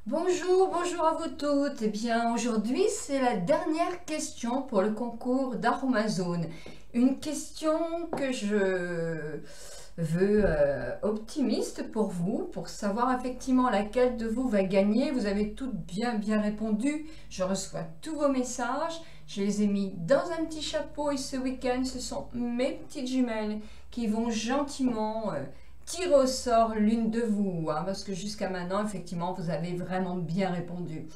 Bonjour, bonjour à vous toutes. Eh bien, aujourd'hui, c'est la dernière question pour le concours d'Aromazone. Une question que je veux optimiste pour vous, pour savoir effectivement laquelle de vous va gagner. Vous avez toutes bien répondu. Je reçois tous vos messages. Je les ai mis dans un petit chapeau et ce week-end, ce sont mes petites jumelles qui vont gentiment tirer au sort l'une de vous, hein, parce que jusqu'à maintenant, effectivement, vous avez vraiment bien répondu.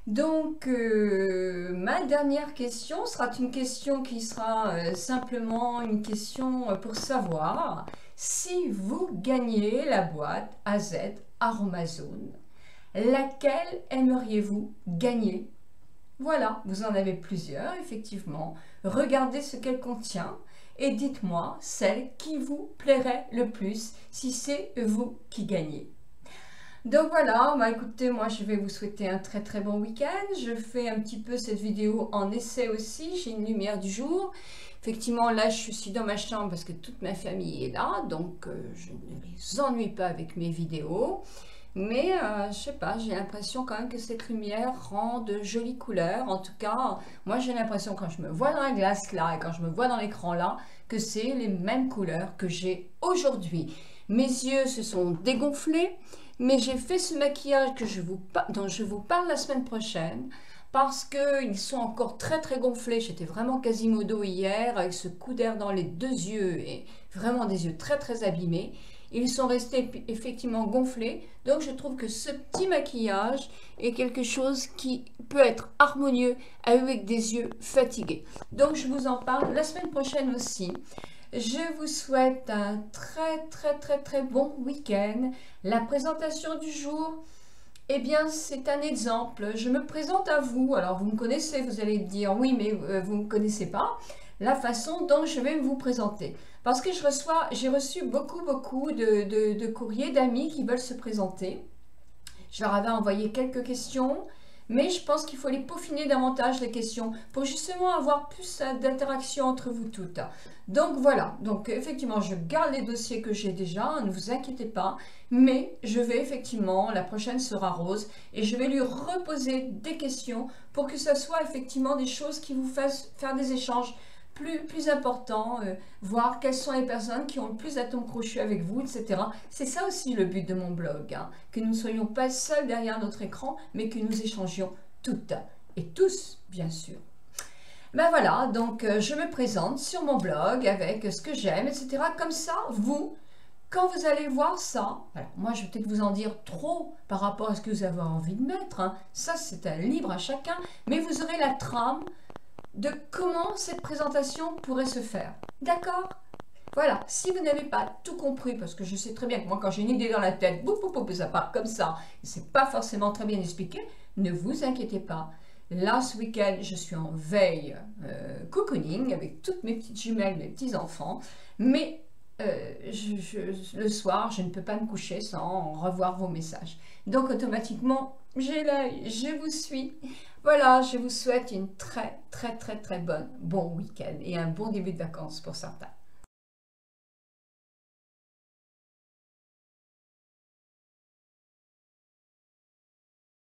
Donc, ma dernière question sera une question qui sera simplement une question pour savoir si vous gagnez la boîte AZ Aromazone, laquelle aimeriez-vous gagner? Voilà, vous en avez plusieurs, effectivement. Regardez ce qu'elle contient et dites-moi celle qui vous plairait le plus si c'est vous qui gagnez. Donc voilà, bah écoutez, moi je vais vous souhaiter un très bon week-end. Je fais un petit peu cette vidéo en essai aussi, j'ai une lumière du jour. Effectivement, là je suis dans ma chambre parce que toute ma famille est là, donc je ne les ennuie pas avec mes vidéos. Mais je sais pas, j'ai l'impression quand même que cette lumière rend de jolies couleurs. En tout cas, moi j'ai l'impression quand je me vois dans la glace là et quand je me vois dans l'écran là, que c'est les mêmes couleurs que j'ai aujourd'hui. Mes yeux se sont dégonflés, mais j'ai fait ce maquillage dont je vous parle la semaine prochaine parce qu'ils sont encore très gonflés. J'étais vraiment Quasimodo hier avec ce coup d'air dans les deux yeux et vraiment des yeux très abîmés. Ils sont restés effectivement gonflés, donc je trouve que ce petit maquillage est quelque chose qui peut être harmonieux avec des yeux fatigués. Donc je vous en parle la semaine prochaine aussi. Je vous souhaite un très bon week-end. La présentation du jour, eh bien, c'est un exemple. Je me présente à vous. Alors, vous me connaissez, vous allez dire, oui, mais vous ne me connaissez pas. La façon dont je vais vous présenter. Parce que j'ai reçu beaucoup de courriers d'amis qui veulent se présenter. Je leur avais envoyé quelques questions, mais je pense qu'il faut les peaufiner davantage les questions pour justement avoir plus d'interaction entre vous toutes. Donc voilà, donc effectivement je garde les dossiers que j'ai déjà, ne vous inquiétez pas, mais je vais effectivement, la prochaine sera Rose, et je vais lui reposer des questions pour que ce soit effectivement des choses qui vous fassent faire des échanges plus important, voir quelles sont les personnes qui ont le plus d'atomes crochus avec vous, etc. C'est ça aussi le but de mon blog, hein, que nous ne soyons pas seuls derrière notre écran, mais que nous échangions toutes et tous, bien sûr. Ben voilà, donc je me présente sur mon blog avec ce que j'aime, etc. Comme ça, vous, quand vous allez voir ça, alors moi je vais peut-être vous en dire trop par rapport à ce que vous avez envie de mettre, hein. Ça c'est un libre à chacun, mais vous aurez la trame de comment cette présentation pourrait se faire. D'accord? Voilà, si vous n'avez pas tout compris, parce que je sais très bien que moi quand j'ai une idée dans la tête, ça part comme ça, et c'est pas forcément très bien expliqué, ne vous inquiétez pas. Là, ce week-end, je suis en veille cocooning avec toutes mes petites jumelles, mes petits-enfants, mais le soir, je ne peux pas me coucher sans revoir vos messages. Donc, automatiquement, j'ai l'œil, je vous suis. Voilà, je vous souhaite une très bon week-end et un bon début de vacances pour certains.